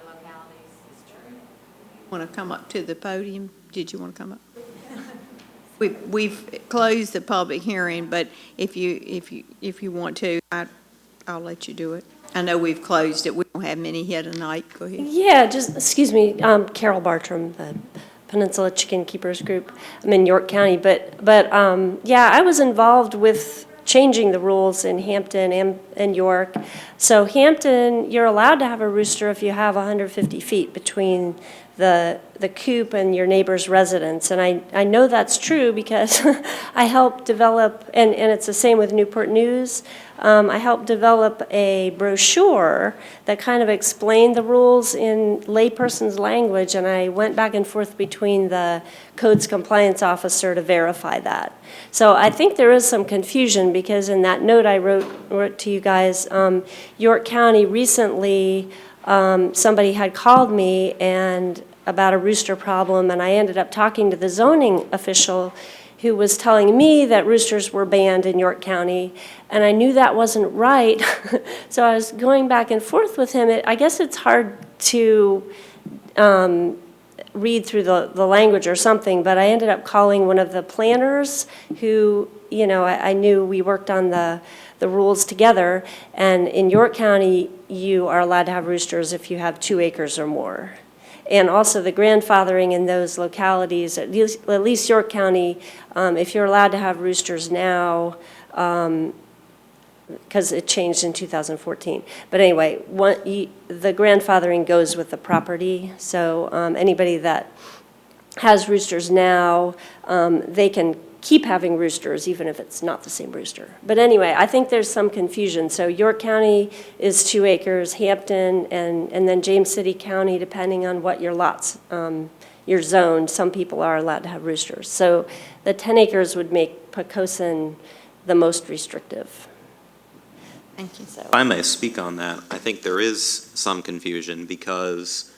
localities is true. Want to come up to the podium? Did you want to come up? We've closed the public hearing, but if you want to, I'll let you do it. I know we've closed it. We don't have many here tonight. Go ahead. Yeah, just, excuse me, Carol Bartram, the Peninsula Chicken Keepers Group. I'm in York County, but yeah, I was involved with changing the rules in Hampton and York. So Hampton, you're allowed to have a rooster if you have 150 feet between the coop and your neighbor's residence. And I know that's true because I helped develop, and it's the same with Newport News, I helped develop a brochure that kind of explained the rules in layperson's language, and I went back and forth between the codes compliance officer to verify that. So I think there is some confusion because in that note I wrote to you guys, York County recently, somebody had called me and about a rooster problem, and I ended up talking to the zoning official who was telling me that roosters were banned in York County, and I knew that wasn't right. So I was going back and forth with him. I guess it's hard to read through the language or something, but I ended up calling one of the planners who, you know, I knew we worked on the rules together, and in York County, you are allowed to have roosters if you have 2 acres or more. And also the grandfathering in those localities, at least York County, if you're allowed to have roosters now, because it changed in 2014. But anyway, the grandfathering goes with the property. So anybody that has roosters now, they can keep having roosters even if it's not the same rooster. But anyway, I think there's some confusion. So York County is 2 acres, Hampton, and then James City County, depending on what your lots, your zone, some people are allowed to have roosters. So the 10 acres would make Poquoson the most restrictive. Thank you. So. If I may speak on that, I think there is some confusion because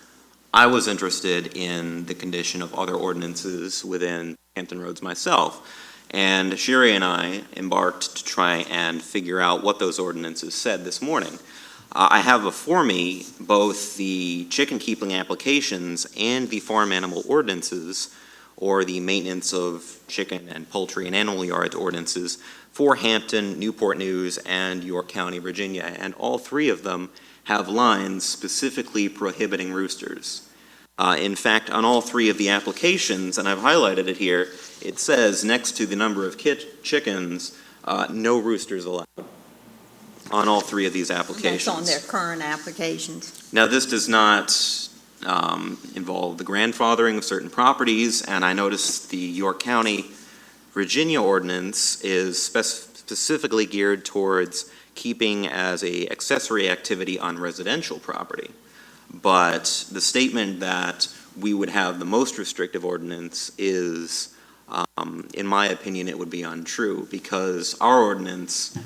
I was interested in the condition of other ordinances within Hampton Roads myself. And Sherry and I embarked to try and figure out what those ordinances said this morning. I have before me both the chicken keeping applications and the farm animal ordinances, or the maintenance of chicken and poultry and animal yards ordinances for Hampton, Newport News, and York County, Virginia. And all 3 of them have lines specifically prohibiting roosters. In fact, on all 3 of the applications, and I've highlighted it here, it says next to the number of chickens, no roosters allowed on all 3 of these applications. That's on their current applications. Now, this does not involve the grandfathering of certain properties, and I noticed the York County, Virginia ordinance is specifically geared towards keeping as a accessory activity on residential property. But the statement that we would have the most restrictive ordinance is, in my opinion, it would be untrue, because our ordinance,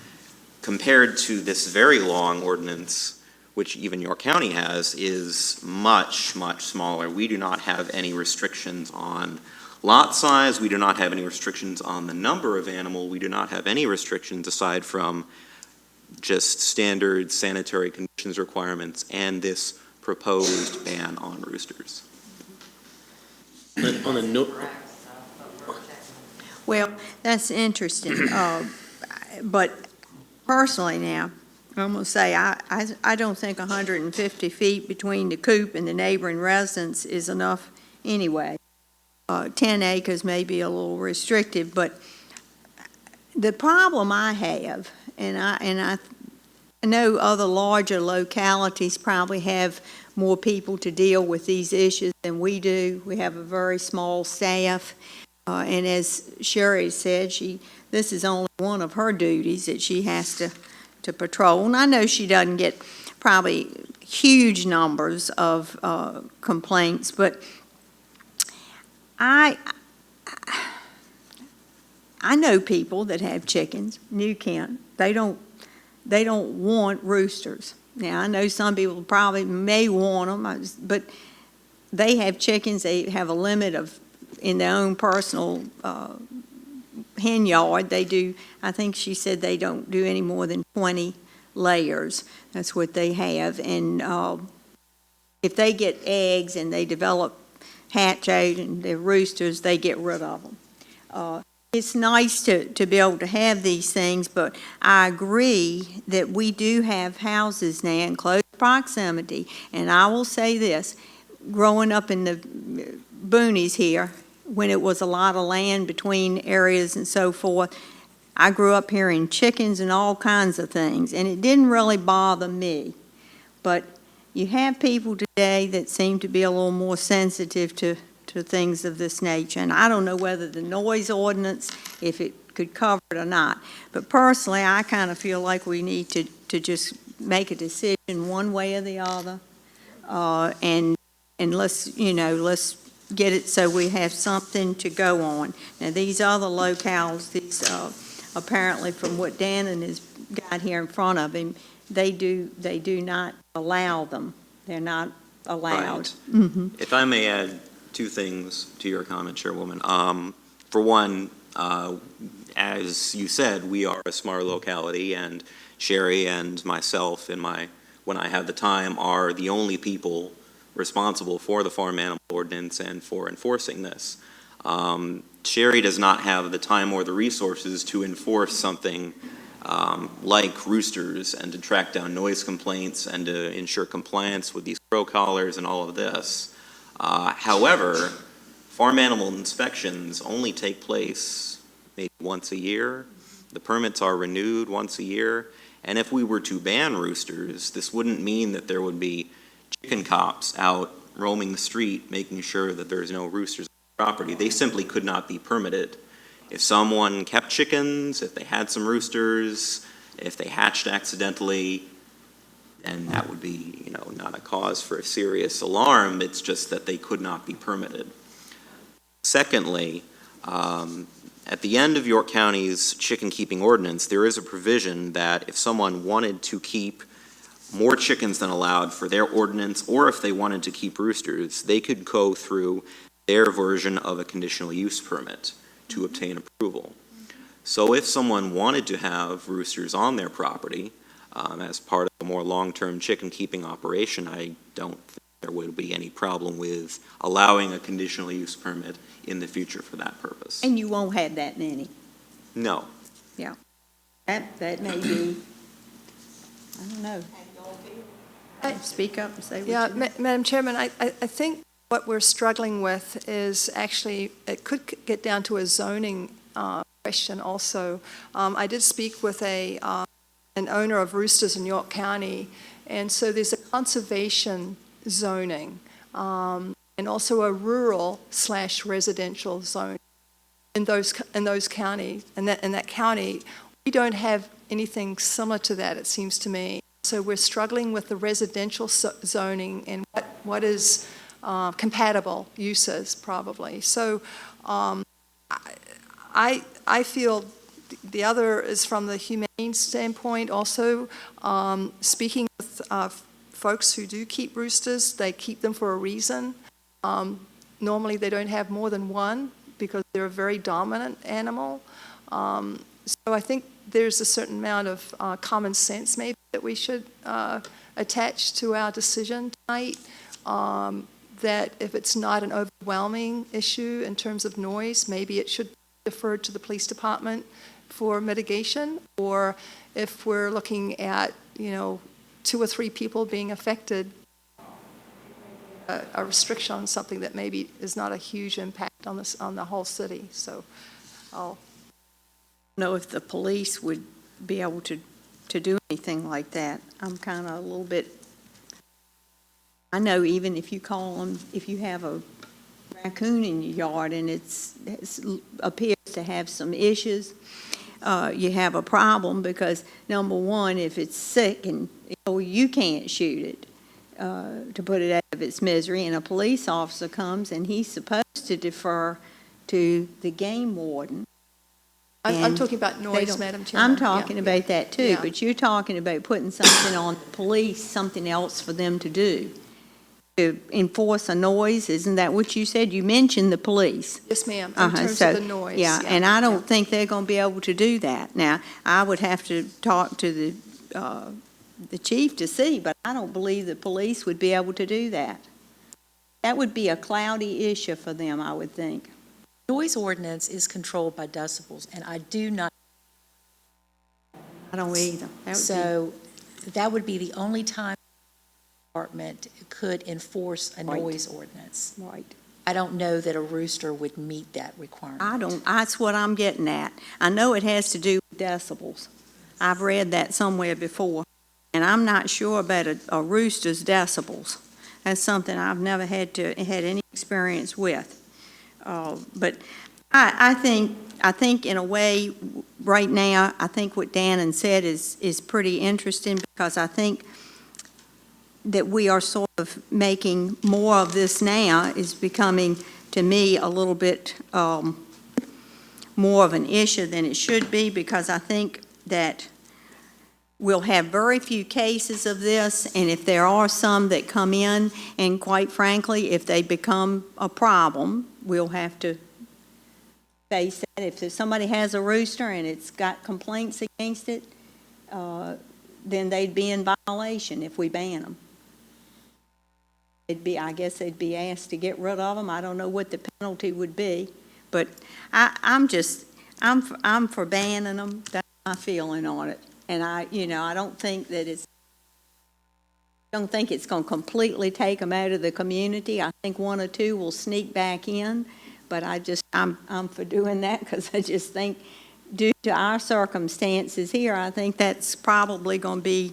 compared to this very long ordinance, which even York County has, is much, much smaller. We do not have any restrictions on lot size. We do not have any restrictions on the number of animal. We do not have any restrictions aside from just standard sanitary conditions requirements and this proposed ban on roosters. On a note, Well, that's interesting. But personally now, I'm going to say I don't think 150 feet between the coop and the neighboring residence is enough anyway. 10 acres may be a little restrictive, but the problem I have, and I know other larger localities probably have more people to deal with these issues than we do. We have a very small staff, and as Sherry said, this is only one of her duties that she has to patrol. And I know she doesn't get probably huge numbers of complaints, but I know people that have chickens. New Kent, they don't want roosters. Now I know some people probably may want them, but they have chickens. They have a limit of in their own personal hen yard. They do. I think she said they don't do any more than 20 layers. That's what they have, and if they get eggs and they develop hatch out and they're roosters, they get rid of them. It's nice to be able to have these things, but I agree that we do have houses now in close proximity, and I will say this, growing up in the boonies here, when it was a lot of land between areas and so forth, I grew up hearing chickens and all kinds of things, and it didn't really bother me. But you have people today that seem to be a little more sensitive to things of this nature, and I don't know whether the noise ordinance, if it could cover it or not. But personally, I kind of feel like we need to just make a decision one way or the other, and let's get it so we have something to go on. Now, these other locales, these apparently from what Dannon has got here in front of him, they do not allow them. They're not allowed. Right. If I may add two things to your comment, Chairwoman. For one, as you said, we are a smart locality, and Sherry and myself, when I have the time, are the only people responsible for the farm animal ordinance and for enforcing this. Sherry does not have the time or the resources to enforce something like roosters and to track down noise complaints and to ensure compliance with these crow collars and all of this. However, farm animal inspections only take place maybe once a year. The permits are renewed once a year. And if we were to ban roosters, this wouldn't mean that there would be chicken cops out roaming the street making sure that there's no roosters on the property. They simply could not be permitted. If someone kept chickens, if they had some roosters, if they hatched accidentally, and that would be, not a cause for a serious alarm. It's just that they could not be permitted. Secondly, at the end of York County's chicken keeping ordinance, there is a provision that if someone wanted to keep more chickens than allowed for their ordinance, or if they wanted to keep roosters, they could go through their version of a conditional use permit to obtain approval. So if someone wanted to have roosters on their property, as part of a more long-term chicken keeping operation, I don't think there would be any problem with allowing a conditional use permit in the future for that purpose. And you won't have that many. No. Yeah. That may be, I don't know. Speak up and say what you think. Madam Chairman, I think what we're struggling with is actually, it could get down to a zoning question also. I did speak with an owner of roosters in York County, and so there's a conservation zoning and also a rural/residential zone in those counties. And that county, we don't have anything similar to that, it seems to me. So we're struggling with the residential zoning and what is compatible uses, probably. So I feel the other is from the humane standpoint also. Speaking with folks who do keep roosters, they keep them for a reason. Normally they don't have more than one because they're a very dominant animal. So I think there's a certain amount of common sense maybe that we should attach to our decision tonight, that if it's not an overwhelming issue in terms of noise, maybe it should be deferred to the police department for mitigation, or if we're looking at, 2 or 3 people being affected, a restriction on something that maybe is not a huge impact on the whole city. So I'll know if the police would be able to do anything like that. I'm kind of a little bit, I know even if you have a raccoon in your yard and it appears to have some issues, you have a problem because, number one, if it's sick and you can't shoot it to put it out of its misery, and a police officer comes and he's supposed to defer to the game warden. I'm talking about noise, Madam Chairman. I'm talking about that too, Yeah. but you're talking about putting something on the police, something else for them to do, to enforce a noise. Isn't that what you said? You mentioned the police. Yes, ma'am, in terms of the noise. Yeah, and I don't think they're going to be able to do that. Now, I would have to talk to the the chief to see, but I don't believe the police would be able to do that. That would be a cloudy issue for them, I would think. Noise ordinance is controlled by decibels, and I do not, I don't either. so that would be the only time the department could enforce a Right. noise ordinance. Right. I don't know that a rooster would meet that requirement. That's what I'm getting at. I know it has to do with decibels. I've read that somewhere before, and I'm not sure about a rooster's decibels. That's something I've never had any experience with. But I think in a way, right now, I think what Dan said is pretty interesting, because I think that we are sort of making more of this now is becoming, to me, a little bit more of an issue than it should be, because I think that we'll have very few cases of this, and if there are some that come in, and quite frankly, if they become a problem, we'll have to face that. If somebody has a rooster and it's got complaints against it, then they'd be in violation if we ban them. I guess they'd be asked to get rid of them. I don't know what the penalty would be, but I'm for banning them. That's my feeling on it. And I don't think it's going to completely take them out of the community. I think one or two will sneak back in, but I'm for doing that, because I just think, due to our circumstances here, I think that's probably going to be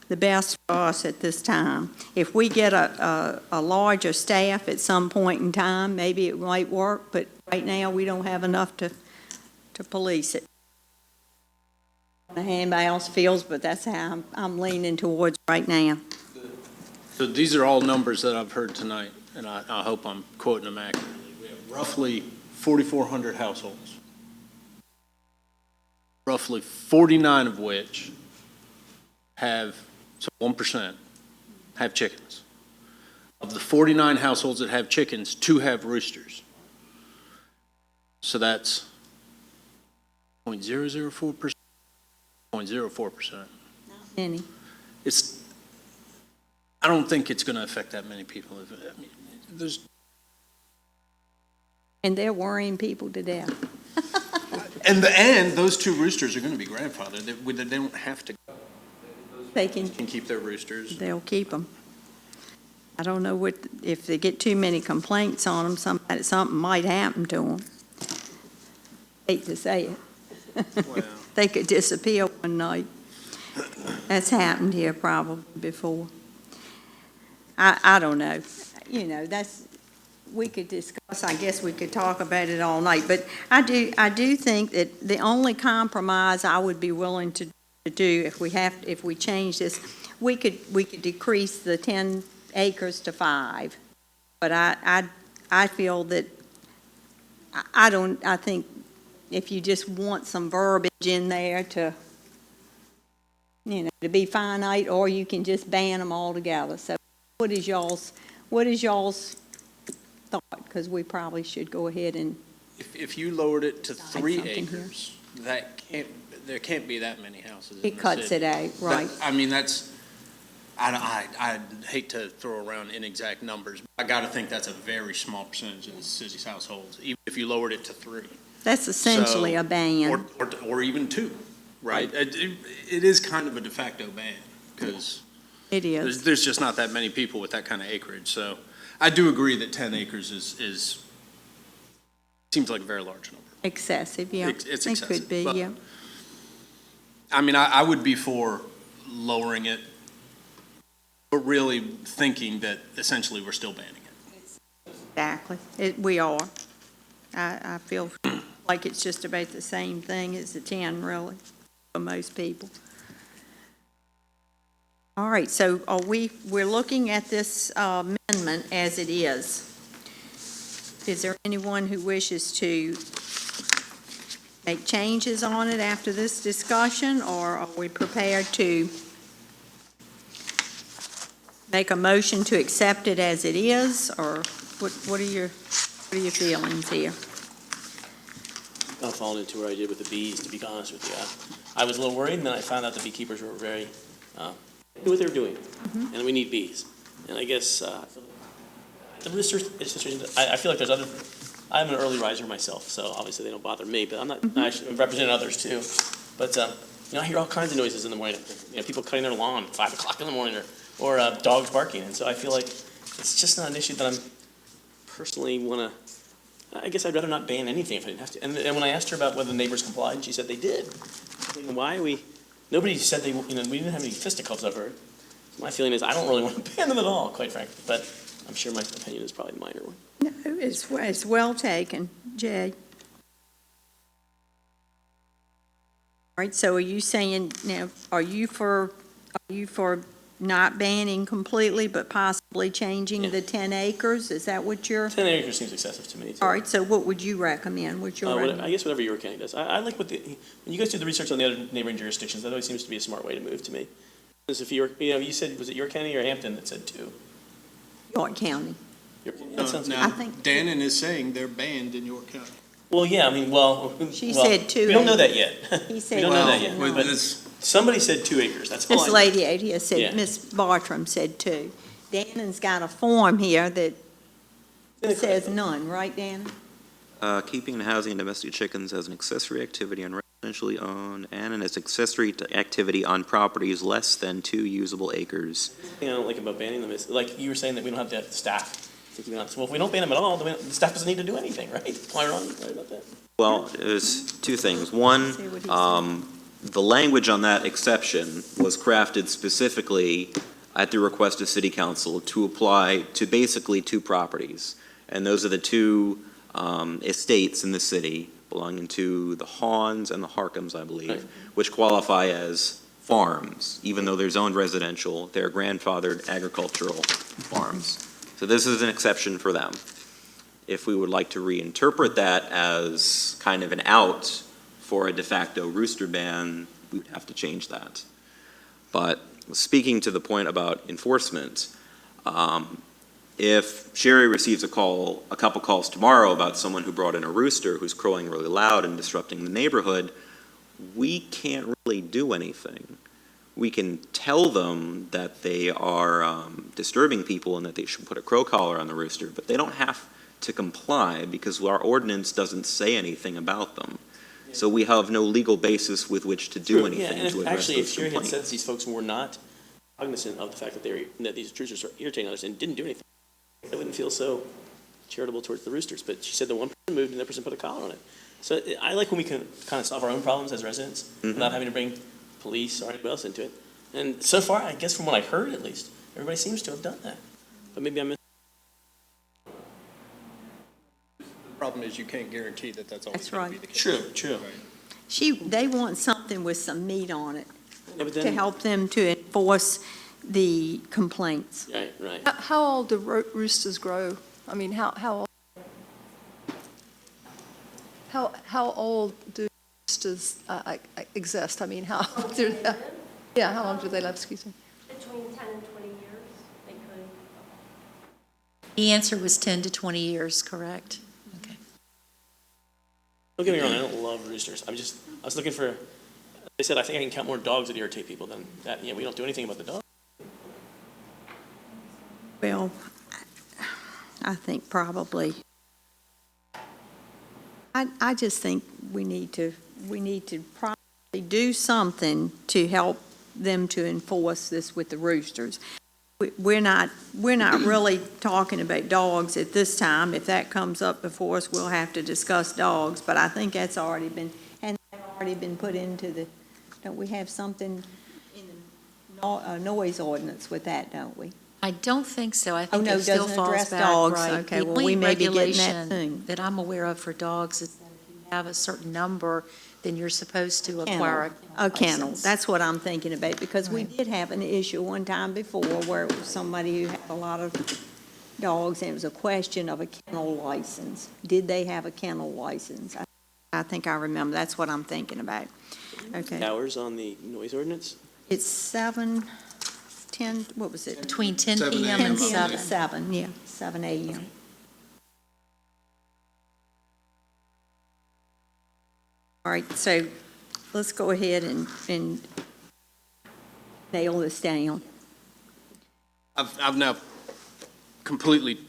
the best for us at this time. If we get a larger staff at some point in time, maybe it might work, but right now we don't have enough to police it. Anybody else feels, but that's how I'm leaning towards right now. So these are all numbers that I've heard tonight, and I hope I'm quoting them accurately. We have roughly 4,400 households, roughly 49 of which have, so 1%, have chickens. Of the 49 households that have chickens, 2 have roosters. So that's 0.004%. 0.04%. Any. I don't think it's going to affect that many people. I mean, And they're worrying people to death. and those 2 roosters are going to be grandfathered. They don't have to. They Can keep their roosters. They'll keep them. I don't know if they get too many complaints on them, something might happen to them. Hate to say it. Well. They could disappear one night. That's happened here probably before. I don't know. We could discuss, I guess we could talk about it all night, but I do think that the only compromise I would be willing to do if we change this, we could decrease the 10 acres to 5. But I feel that I think if you just want some verbiage in there to be finite, or you can just ban them altogether. So what is y'all's thought? Because we probably should go ahead and. If you lowered it to 3 something acres, there can't be that many houses in It the cuts city. it out, right. I'd hate to throw around inexact numbers, but I got to think that's a very small percentage of the city's households, even if you lowered it to 3. That's essentially a ban. Or even 2, right? It is kind of a de facto ban, because It is. there's just not that many people with that kind of acreage. So I do agree that 10 acres seems like a very large number. Excessive, yeah. It's It excessive, could be, but- yeah. I mean, I would be for lowering it, but really thinking that essentially we're still banning it. Exactly. We are. I feel like it's just about the same thing as the 10, really, for most people. All right, so we're looking at this amendment as it is. Is there anyone who wishes to make changes on it after this discussion, or are we prepared to make a motion to accept it as it is, or what are your feelings here? I've fallen into what I did with the bees, to be honest with you. I was a little worried, and then I found out the beekeepers were very, knew what they were doing, and we need bees. And I guess the rooster situation, I feel like there's other, I'm an early riser myself, so obviously they don't bother me, but I'm not, I should represent others too. But, I hear all kinds of noises in the morning, people cutting their lawn at 5 o'clock in the morning, or dogs barking, and so I feel like it's just not an issue that I'm personally want to, I guess I'd rather not ban anything if I didn't have to. And when I asked her about whether the neighbors complied, she said they did. Why are we, nobody said we didn't have any fisticuffs I've heard. My feeling is I don't really want to ban them at all, quite frankly, but I'm sure my opinion is probably a minor one. No, it's well taken, Jay. All right, so are you saying now, are you for not banning completely, but possibly changing the 10 acres? Is that what you're? 10 acres seems excessive to me, too. All right, so what would you recommend? What's your recommendation? I guess whatever York County does. I like when you guys do the research on the other neighboring jurisdictions, that always seems to be a smart way to move to me. As if you said, was it York County or Hampton that said 2? York County. That sounds good. I think- Dannon is saying they're banned in York County. Well, yeah, I mean, She said 2 We don't know that yet. He said We don't know that yet. With But this, somebody said 2 acres, that's all This I know. lady out here Yeah. said, Miss Bartram said 2. Dannon's got a form here that says none, right, Dannon? Keeping and housing domestic chickens as an accessory activity on residentially owned and as accessory activity on properties less than 2 usable acres. The thing I don't like about banning them is, like you were saying, that we don't have the staff to keep it on. Well, if we don't ban them at all, then the staff doesn't need to do anything, right? Am I wrong? Right about that? Well, there's 2 things. One, See what he the language on that exception was crafted specifically at the request of City Council to apply to basically 2 properties. And those are the 2 estates in the city belonging to the Hawns and the Harkums, I believe, Right. which qualify as farms. Even though they're zoned residential, they're grandfathered agricultural farms. So this is an exception for them. If we would like to reinterpret that as kind of an out for a de facto rooster ban, we would have to change that. But speaking to the point about enforcement, if Sherry receives a couple calls tomorrow about someone who brought in a rooster who's crowing really loud and disrupting the neighborhood, we can't really do anything. We can tell them that they are disturbing people and that they should put a crow collar on the rooster, but they don't have to comply because our ordinance doesn't say anything about them. So we have no legal basis with which to do anything Yeah, and to address actually, if those Sherry had said complaints. these folks were not cognizant of the fact that these intruders are irritating others and didn't do anything, I wouldn't feel so charitable towards the roosters. But she said the one person moved and that person put a collar on it. So I like when we can kind of solve our own problems as residents, without having to bring police or anybody else into it. And so far, I guess from what I heard at least, everybody seems to have done that. But maybe I missed. the problem is you can't guarantee that that's always That's going to be right. the case. True. They want something with some meat on it Yeah, but to then, help them to enforce the complaints. right. How old do roosters grow? I mean, how old do roosters exist? I mean, how do they, yeah, how long do they live? Excuse me. Between 10 and 20 years, they could. The answer was 10 to 20 years, correct? Okay. Don't get me wrong, I don't love roosters. I was looking for, they said, I think I can count more dogs that irritate people than that. We don't do anything about the dogs. Well, I think probably, I just think we need to probably do something to help them to enforce this with the roosters. We're not really talking about dogs at this time. If that comes up before us, we'll have to discuss dogs, but I think that's already been put into the, don't we have something in the noise ordinance with that, don't we? I don't think so. I think no, it still doesn't falls address back, dogs. right. Okay, The well, we only may be getting that regulation soon. that I'm aware of for dogs is that if you have a certain number, then you're supposed to acquire A kennel, license. that's what I'm thinking about, because we Right. did have an issue one time before where it was somebody who had a lot of dogs, and it was a question of a kennel license. Did they have a kennel license? I think I remember, that's what I'm thinking about. Okay, Hours on the noise ordinance? it's 10, what was it? Between 10 7 PM 10 and a.m. 7. 7, yeah, 7 a.m. All right, so let's go ahead and nail this down. I've now completely,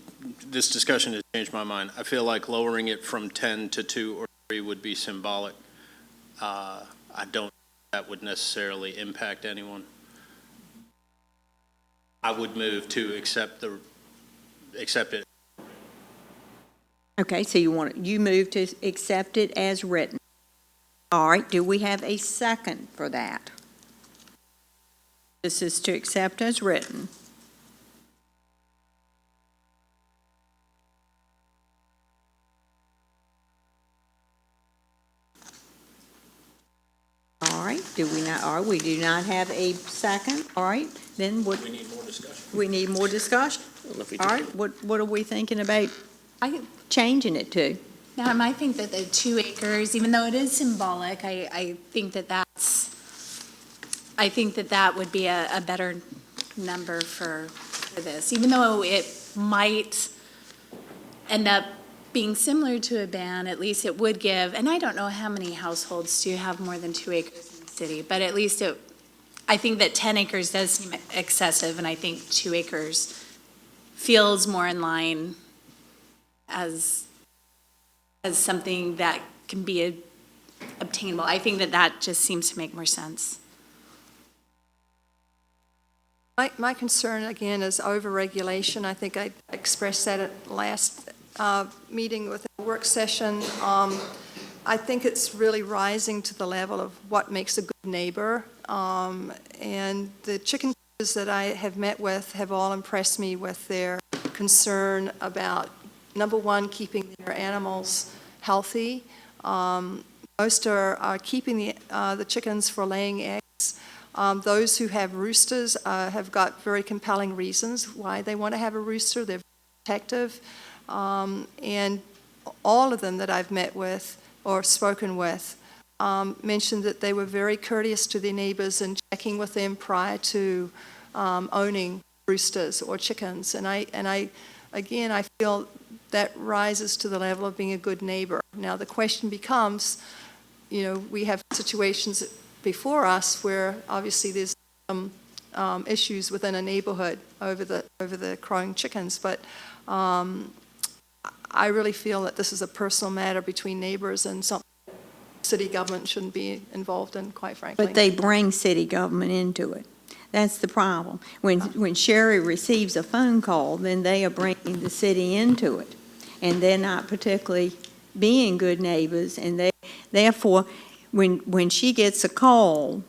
this discussion has changed my mind. I feel like lowering it from 10 to 2 or 3 would be symbolic. I don't think that would necessarily impact anyone. I would move to accept it. Okay, so you move to accept it as written. All right, do we have a second for that? This is to accept as written. All right, do we not, all right, we do not have a second, all right, then what? We need more discussion. We need more discussion. I don't know if we All do. right, what are we thinking about I, changing it to? I think that the 2 acres, even though it is symbolic, I think that that would be a better number for this, even though it might end up being similar to a ban, at least it would give, and I don't know how many households do have more than 2 acres in the city, but at least I think that 10 acres does seem excessive, and I think 2 acres feels more in line as something that can be obtainable. I think that just seems to make more sense. My concern, again, is overregulation. I think I expressed that at last meeting with a work session. I think it's really rising to the level of what makes a good neighbor. And the chicken keepers that I have met with have all impressed me with their concern about, number one, keeping their animals healthy. Most are keeping the chickens for laying eggs. Those who have roosters have got very compelling reasons why they want to have a rooster. They're protective. And all of them that I've met with or spoken with mentioned that they were very courteous to their neighbors and checking with them prior to owning roosters or chickens. And I feel that rises to the level of being a good neighbor. Now the question becomes, we have situations before us where obviously there's some issues within a neighborhood over the crowing chickens, but I really feel that this is a personal matter between neighbors and something city government shouldn't be involved in, quite frankly. But they bring city government into it. That's the problem. When Sherry receives a phone call, then they are bringing the city into it. And they're not particularly being good neighbors, and therefore, when she gets a call,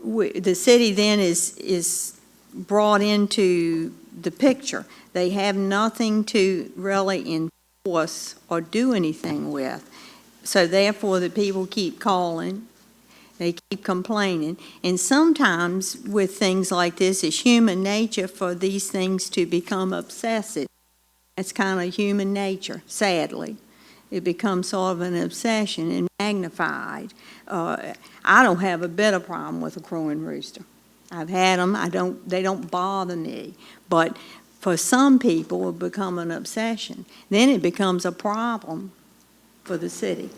the city then is brought into the picture. They have nothing to really enforce or do anything with. So therefore, the people keep calling, they keep complaining. And sometimes with things like this, it's human nature for these things to become obsessive. That's kind of human nature, sadly. It becomes sort of an obsession and magnified. I don't have a bit of problem with a crowing rooster. I've had them. They don't bother me. But for some people, it becomes an obsession. Then it becomes a problem for the city.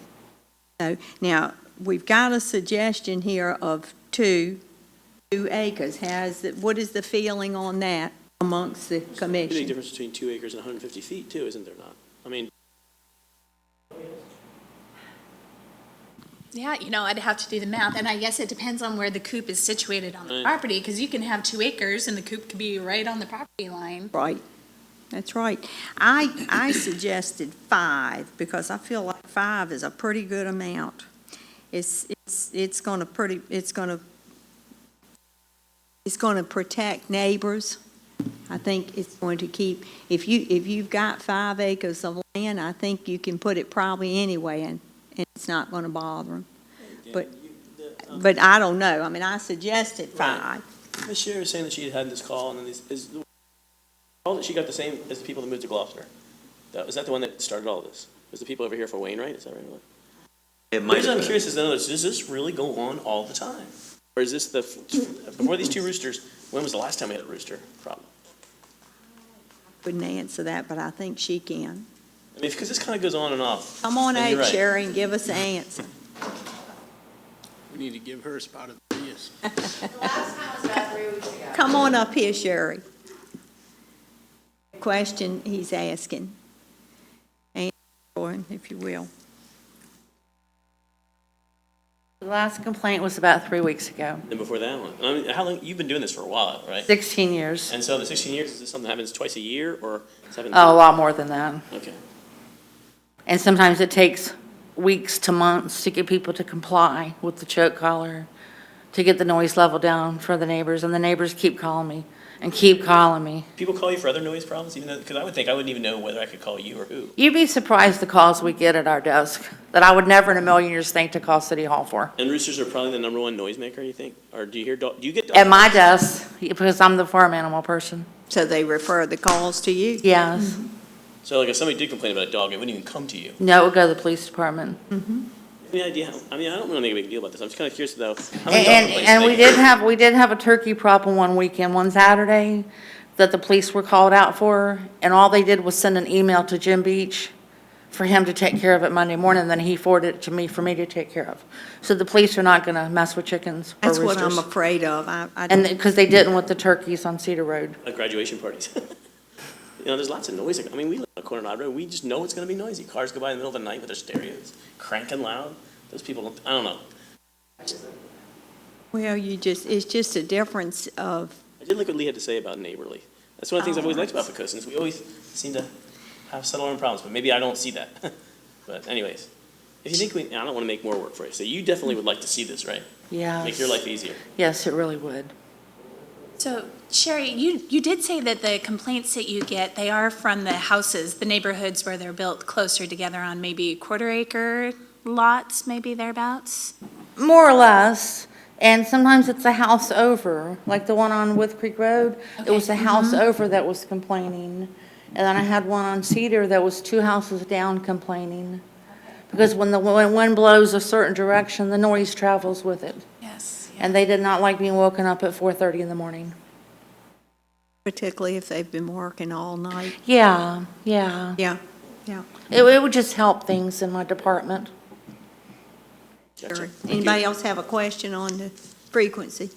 So now we've got a suggestion here of 2 acres. What is the feeling on that amongst the There's a commission? big difference between 2 acres and 150 feet too, isn't there not? I mean, Yeah, I'd have to do the math, and I guess it depends on where the coop is situated on the property, because you can have 2 acres and the coop could be right on the property line. Right. That's right. I suggested 5 because I feel like 5 is a pretty good amount. It's going to protect neighbors. I think it's going to keep, if you've got 5 acres of land, I think you can put it probably anyway, and it's not going to bother them. But I don't know. I mean, I suggested 5. Ms. Sherry was saying that she had this call, and then is the call that she got the same as the people that moved to Gloucester? Is that the one that started all this? Was the people over here for Wainwright? Is that right? It The might reason have I'm been. curious is to know, does this really go on all the time? Or is this before these 2 roosters, when was the last time we had a rooster problem? Couldn't answer that, but I think she can. I mean, because this kind of goes on and off. Come on And you're out, right. Sherry, and give us the answer. need to give her a spot at the dais. Come on up here, Sherry. Question he's asking. Answer, if you will. The last complaint was about 3 weeks ago, And before that one, I mean, how long, you've been doing this for a while, right? 16 years. And so the 16 years, is this something that happens twice a year, or it's happened? Oh, a lot more than that. Okay. And sometimes it takes weeks to months to get people to comply with the choke collar, to get the noise level down for the neighbors, and the neighbors keep calling me and keep calling me. People call you for other noise problems, even though, because I would think I wouldn't even know whether I could call you or who. You'd be surprised the calls we get at our desk that I would never in a million years think to call City Hall for. And roosters are probably the number 1 noisemaker, you think? Or do you hear, do you get? At my desk, because I'm the farm animal person. So they refer the calls to you? Yes. So like if somebody did complain about a dog, it wouldn't even come to you. No, it would go to the police department. Any idea how, I mean, I don't want to make a big deal about this. I'm just kind of curious though. How many dog complaints And do we they get? we did have a turkey problem one weekend, one Saturday, that the police were called out for, and all they did was send an email to Jim Beach for him to take care of it Monday morning, then he forwarded it to me for me to take care of. So the police are not gonna mess with chickens or That's what I'm roosters. afraid of. And, because they didn't with the turkeys on Cedar Road. Like graduation parties. You know, there's lots of noise. I mean, we live on a corner of Odd Road. We just know it's going to be noisy. Cars go by in the middle of the night with their stereos cranking loud. Those people, don't, I don't know. Well, it's just a difference of, I did like what Lee had to say about neighborly. That's one of the things I've always liked about Poquoson is we always seem to have subtle problems, but maybe I don't see that. But anyways, if you think I don't want to make more work for you. So you definitely would like to see this, right? Yeah. Make your life easier. Yes, it really would. So Sherry, you did say that the complaints that you get, they are from the houses, the neighborhoods where they're built closer together on maybe quarter-acre lots, maybe thereabouts? More or less. And sometimes it's a house over, like the one on With Creek Road. It was a house over that was complaining. And then I had one on Cedar that was 2 houses down complaining. Because when the wind blows a certain direction, the noise travels with it. Yes. And they did not like being woken up at 4:30 in the morning. particularly if they've been working all night. Yeah. Yeah. It would just help things in my department. Gotcha. Sherry. Thank you. Anybody else have a question on the frequency?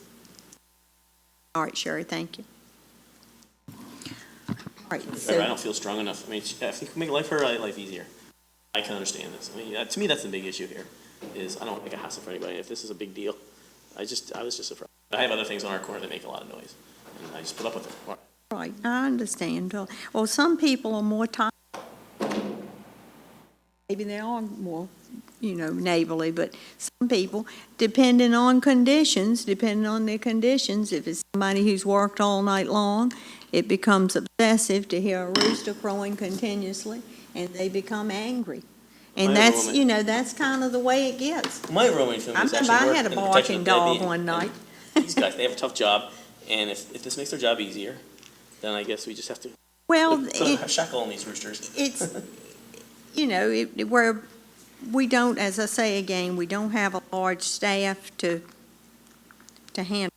All right, Sherry, thank you. All right, I so, don't feel strong enough. I mean, I think we make her life easier. I can understand this. I mean, to me, that's the big issue here, is I don't want to make a hassle for anybody. If this is a big deal, I was just surprised. I have other things on our corner that make a lot of noise, and I just put up with it. All right. right, I understand. Well, some people are more tired. Maybe they are more, neighborly, but some people, depending on their conditions, if it's somebody who's worked all night long, it becomes obsessive to hear a rooster crowing continuously, and they become angry. And My that's, woman- that's kind of the way it gets. My rowing film I is remember actually I had a work in the protection barking of dog deadbeat, one and night. These guys, they have a tough job, and if this makes their job easier, then I guess we just have to Well, put a shackle on these roosters. it's, where we don't, as I say again, we don't have a large staff to handle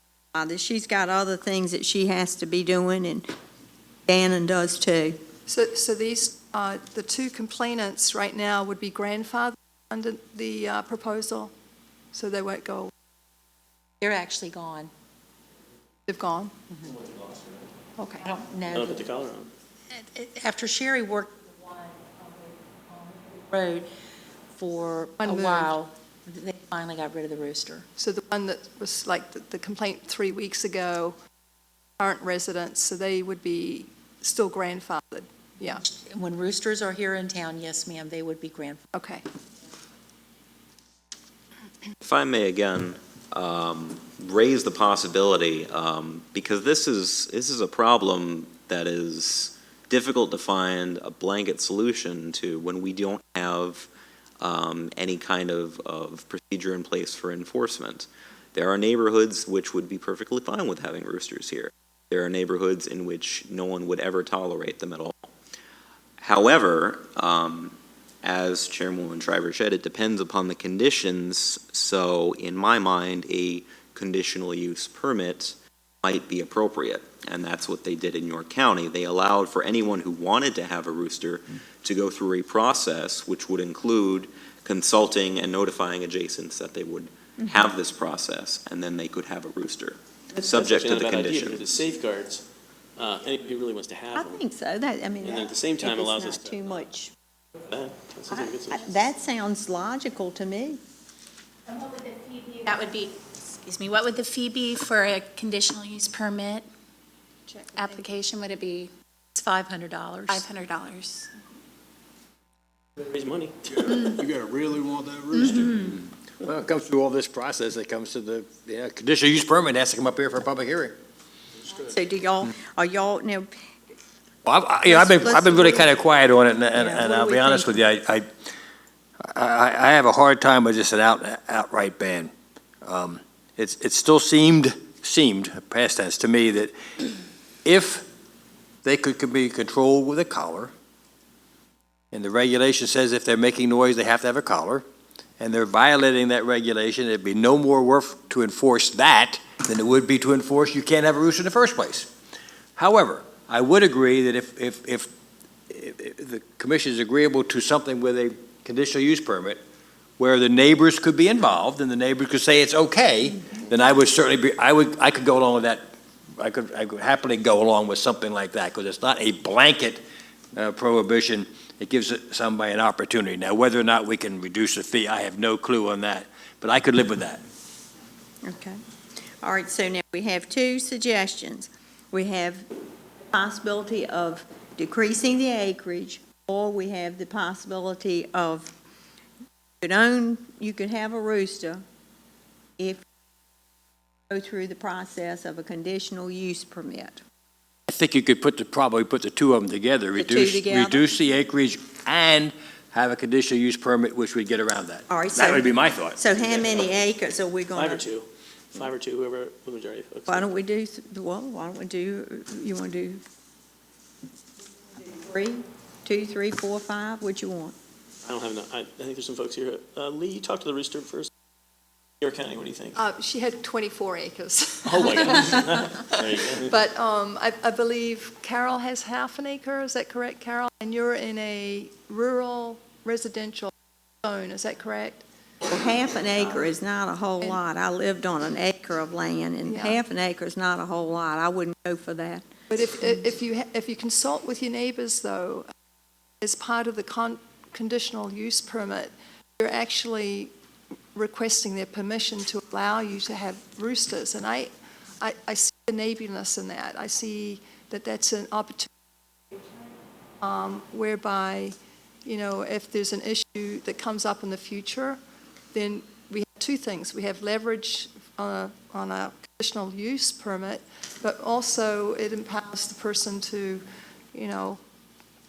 this. She's got other things that she has to be doing, and Gannon does too. So these, the 2 complainants right now would be grandfathered under the proposal, so they won't go, They're actually gone. they've gone? Okay. I don't Don't know. put the collar on. After Sherry worked the road for a One moved. while, they finally got rid of the rooster. So the one that was like the complaint 3 weeks ago, aren't residents, so they would be still grandfathered, yeah, When roosters are here in town, yes, ma'am, they would be grandfathered. okay. If I may again, raise the possibility, because this is a problem that is difficult to find a blanket solution to when we don't have any kind of procedure in place for enforcement. There are neighborhoods which would be perfectly fine with having roosters here. There are neighborhoods in which no one would ever tolerate them at all. However, as Chairwoman Shriver said, it depends upon the conditions, so in my mind, a conditional use permit might be appropriate, and that's what they did in York County. They allowed for anyone who wanted to have a rooster to go through a process which would include consulting and notifying adjacents that they would have this process, and then they could have a rooster, That's subject to actually the not a bad idea, conditions. because it safeguards anybody who really wants to I have them. think so, that, I mean, And then that, at the same time if allows it's us not to. too much. That sounds like a good solution. That sounds logical to me. And what would the fee be? That would be, excuse me, what would the fee be for a conditional use permit application? Would it be It's $500. $500? Raise money. You gotta really want that rooster. Well, it comes through all this process, it comes to the, conditional use permit, has to come up here for a public hearing. So do y'all, are y'all, now, Well, I've been Let's- really kind of quiet on it, and Yeah, what I'll do be we honest think? with you, I have a hard time with just an outright ban. It still seemed, past tense to me, that if they could be controlled with a collar, and the regulation says if they're making noise, they have to have a collar, and they're violating that regulation, it'd be no more work to enforce that than it would be to enforce you can't have a rooster in the first place. However, I would agree that if the commission is agreeable to something with a conditional use permit, where the neighbors could be involved and the neighbors could say it's okay, then I would certainly be, I could go along with that. I could happily go along with something like that, because it's not a blanket prohibition. It gives somebody an opportunity. Now, whether or not we can reduce the fee, I have no clue on that, but I could live with that. okay. All right, so now we have two suggestions. We have the possibility of decreasing the acreage, or we have the possibility of you could have a rooster if you go through the process of a conditional use permit. I think you could probably put the two of them together, The two together? reduce the acreage and have a conditional use permit, which would get around that. All right, That so, would be my thought. so how many acres are we Five going or to? two, whoever the majority of folks. Why don't we do, why don't we do, you want to do 3, 2, 3, 4, 5, what you want? I don't have enough, I think there's some folks here. Lee, you talked to the rooster first. York County, what do you think? She had 24 acres. Oh, my goodness. There you go. But I believe Carol has half an acre, is that correct, Carol? And you're in a rural residential zone, is that correct? Well, half an acre is not a whole And- lot. I lived on an acre of land, and Yeah. half an acre is not a whole lot. I wouldn't go for that. But if you consult with your neighbors, though, as part of the conditional use permit, you're actually requesting their permission to allow you to have roosters. And I see the neighborliness in that. I see that that's an opportunity whereby, if there's an issue that comes up in the future, then we have two things. We have leverage on a conditional use permit, but also it empowers the person to,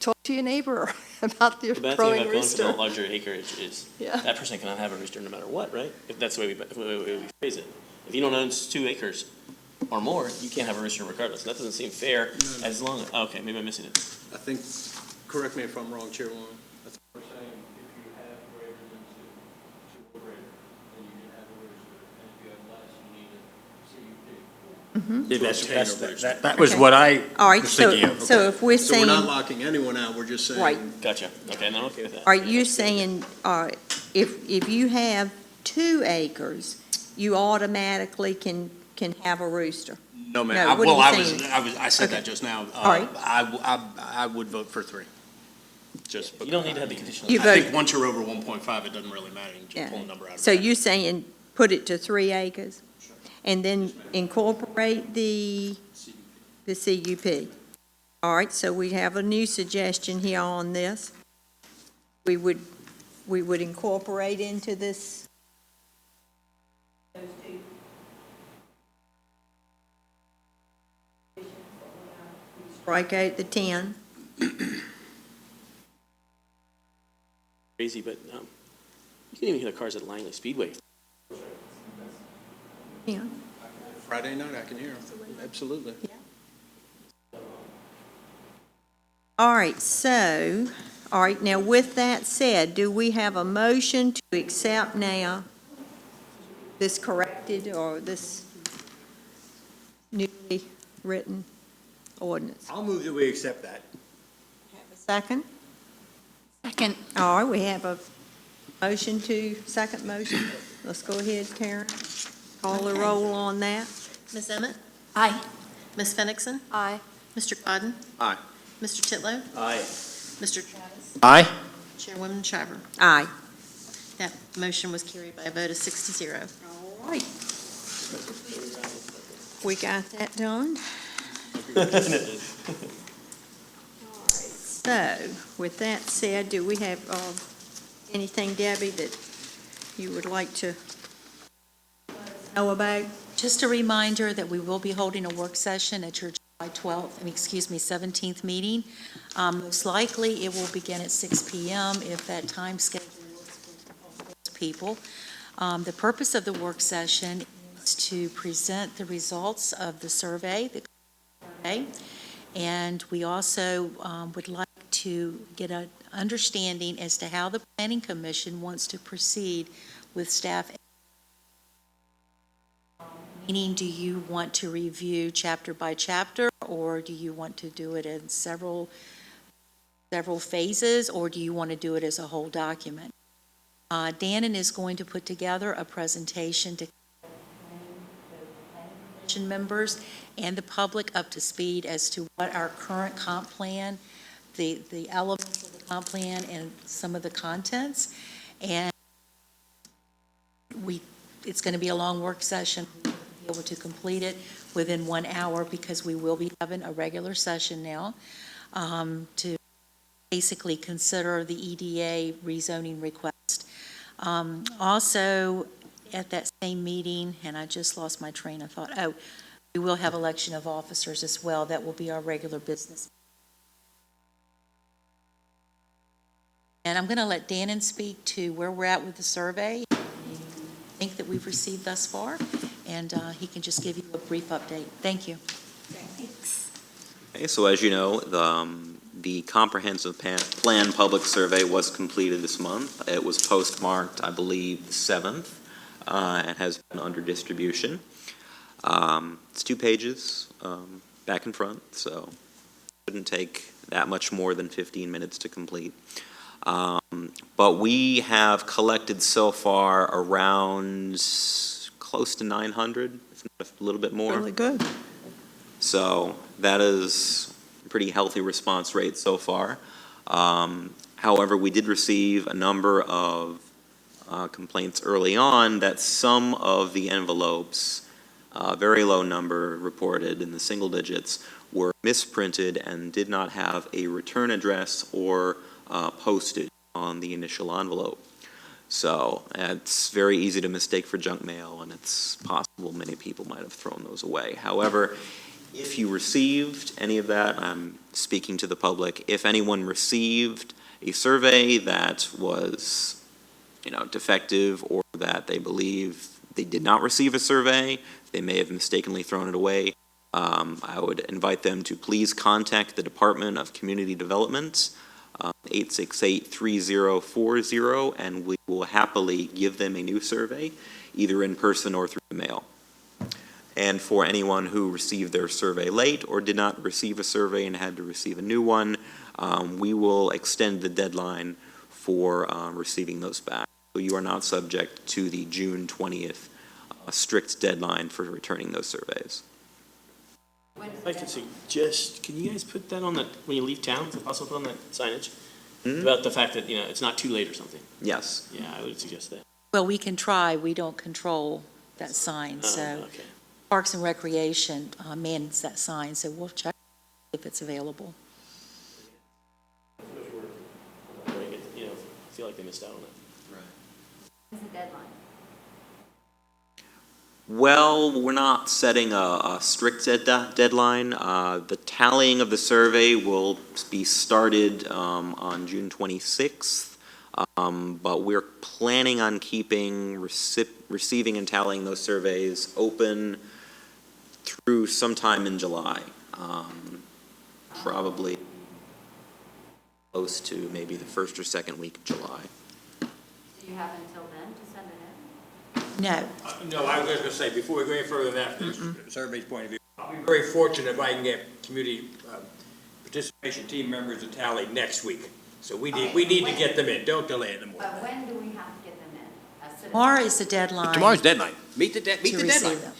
talk to your neighbor about their The bad thing growing about going for rooster. the larger acreage is Yeah. that person cannot have a rooster no matter what, right? If that's the way we phrase it. If you don't own 2 acres or more, you can't have a rooster regardless. That doesn't seem fair as long as, okay, maybe I'm missing it. I think, correct me if I'm wrong, Chairwoman. I think We're saying if you have greater than two or greater, then you can have a rooster, and if you have less, you need a CUP. That was Okay. what I All right, was thinking of. so if we're So we're saying, not locking anyone out, we're just saying. right, Gotcha. Okay, now I'm okay with that. are you saying, if you have 2 acres, you automatically can have a rooster? No, No, ma'am. what are Well, you saying? I said Okay. that just now. All right. I would vote for 3. Just. You don't need to have the conditional. You I vote- think once you're over 1.5, it doesn't really matter. You Yeah. just pull a number out of So it. you're saying put it to 3 acres? And then incorporate the CUP? All right, so we have a new suggestion here on this. We would incorporate into this. Strike out the 10. Crazy, but you can even hear the cars at Langley Speedway. Yeah. Friday night, I can hear them. Absolutely. All right, now with that said, do we have a motion to accept now this corrected or this newly written ordinance? I'll move that we accept that. Second? Second. All right, we have a second motion. let's go ahead, Karen. Call the roll on that. Ms. Emmett? Aye. Ms. Fenixon? Aye. Mr. Codden? Aye. Mr. Titlow? Aye. Mr. Travis? Aye. Chairwoman Shriver? Aye. That motion was carried by a vote of 6-0. All right. We got that done. So, with that said, do we have anything, Debbie, that you would like to know about? Just a reminder that we will be holding a work session at your July 17th meeting. Most likely, it will begin at 6 p.m. if that time schedule works for most people. The purpose of the work session is to present the results of the survey, and we also would like to get an understanding as to how the Planning Commission wants to proceed with staff. Meaning, do you want to review chapter by chapter, or do you want to do it in several phases, or do you want to do it as a whole document? Dannon is going to put together a presentation to commission members and the public up to speed as to what our current comp plan, the elements of the comp plan, and some of the contents. And it's going to be a long work session. We'll be able to complete it within 1 hour because we will be having a regular session now to basically consider the EDA rezoning request. Also, at that same meeting, and I just lost my train of thought, we will have election of officers as well. That will be our regular business. And I'm going to let Dannon speak to where we're at with the survey, think that we've received thus far, and he can just give you a brief update. Thank you. Thanks. Okay, so as you know, the comprehensive plan public survey was completed this month. It was postmarked, I believe, the 7th, and has been under distribution. It's 2 pages, back and front, so it shouldn't take that much more than 15 minutes to complete. But we have collected so far around close to 900, if not a little bit more. Really good. So that is a pretty healthy response rate so far. However, we did receive a number of complaints early on that some of the envelopes, very low number reported in the single digits, were misprinted and did not have a return address or postage on the initial envelope. So it's very easy to mistake for junk mail, and it's possible many people might have thrown those away. However, if you received any of that, I'm speaking to the public, if anyone received a survey that was, defective, or that they believe they did not receive a survey, they may have mistakenly thrown it away, I would invite them to please contact the Department of Community Development, 868-3040, and we will happily give them a new survey, either in person or through the mail. And for anyone who received their survey late or did not receive a survey and had to receive a new one, we will extend the deadline for receiving those back. So you are not subject to the June 20th strict deadline for returning those surveys. I could suggest, can you guys put that on when you leave town, is it possible to put on that signage? About the fact that, it's not too late or something. Yes. Yeah, I would suggest that. Well, we can try. We don't control that sign, so Okay. Parks and Recreation mans that sign, so we'll check if it's available. Feel like they missed out on it. What's the deadline? Well, we're not setting a strict deadline. The tallying of the survey will be started on June 26th, but we're planning on keeping receiving and tallying those surveys open through sometime in July, probably close to maybe the first or second week of July. Do you have until then to send it in? No. No, I was just gonna say, before we go any further than that, from the survey's point of view, I'll be very fortunate if I can get community participation team members to tally next week. So we need to get them in, don't delay it anymore. But when do we have to get them in? As Tomorrow is the deadline. Tomorrow's deadline. Meet the to deadline. receive them.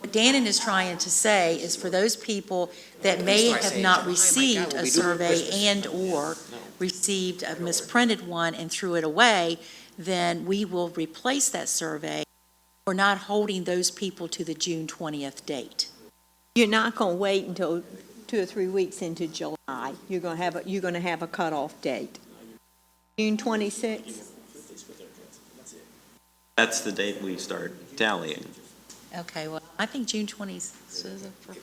What Dannon is trying to say is for those people that may have not received a survey and/or received a misprinted one and threw it away, then we will replace that survey. We're not holding those people to the June 20th date. You're not going to wait until 2 or 3 weeks into July. You're going to have a cutoff date. June 26th? That's the date we start tallying. Okay, well, I think June 20th.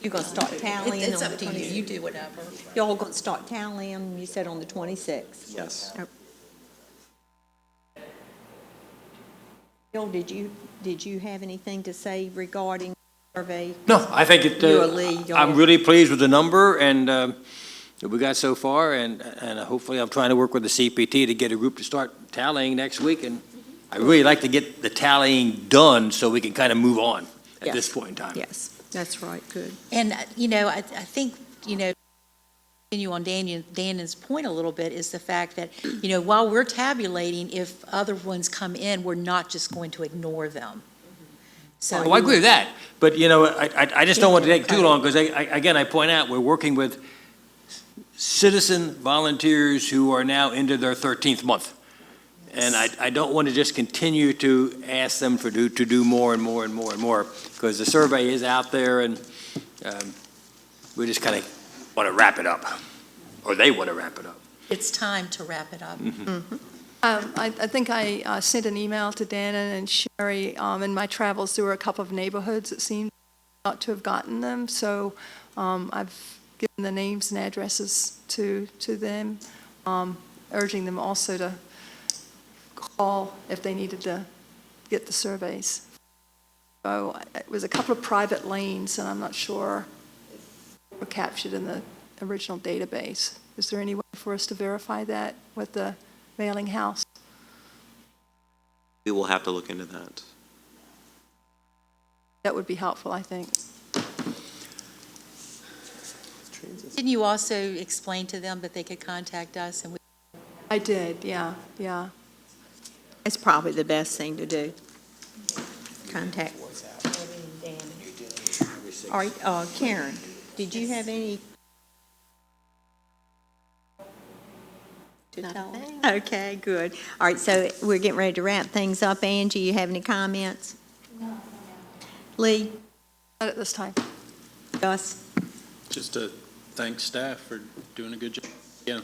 You're going to start tallying It's on up the to you, 26th? you do whatever. Y'all going to start tallying, you said on the 26th? Yes. Bill, did you have anything to say regarding survey? No, I think it, You or Lee, y'all? I'm really pleased with the number and that we got so far, and hopefully I'm trying to work with the CPT to get a group to start tallying next week, and I really like to get the tallying done so we can kind of move on at Yes. this point in time. Yes, that's right, good. And, I think, continue on Dannon's point a little bit is the fact that, while we're tabulating, if other ones come in, we're not just going to ignore them. So Oh, I agree with that, but, I just don't want to take too long, because again, I point out, we're working with citizen volunteers who are now into their 13th month. And I don't want to just continue to ask them to do more and more and more and more, because the survey is out there, and we just kind of want to wrap it up, or they want to wrap it up. it's time to wrap it up. I think I sent an email to Dannon and Sherry. In my travels, there were a couple of neighborhoods that seemed not to have gotten them, so I've given the names and addresses to them, urging them also to call if they needed to get the surveys. So it was a couple of private lanes, and I'm not sure if they were captured in the original database. Is there any way for us to verify that with the mailing house? We will have to look into that. That would be helpful, I think. Didn't you also explain to them that they could contact us and we I did, yeah. It's probably the best thing to do. Contact. All right, Karen, did you have any? To tell? Okay, good. All right, so we're getting ready to wrap things up. Angie, you have any comments? No. Lee? Not at this time. Gus? Just to thank staff for doing a good job. Yeah.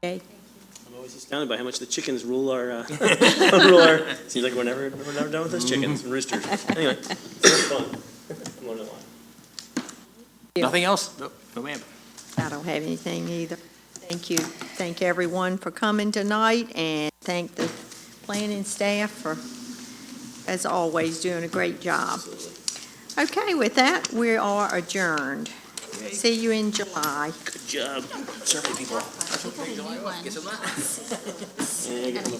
Okay. I'm always astounded by how much the chickens rule our, seems like we're never done with those chickens and roosters. Anyway, it's fun. I'm learning a lot. Yeah. Nothing else? No, ma'am. I don't have anything either. Thank you. Thank everyone for coming tonight, and thank the planning staff for, as always, doing a great job. Okay, with that, we are adjourned. See you in July. Good job. Survey people. New one. Yeah,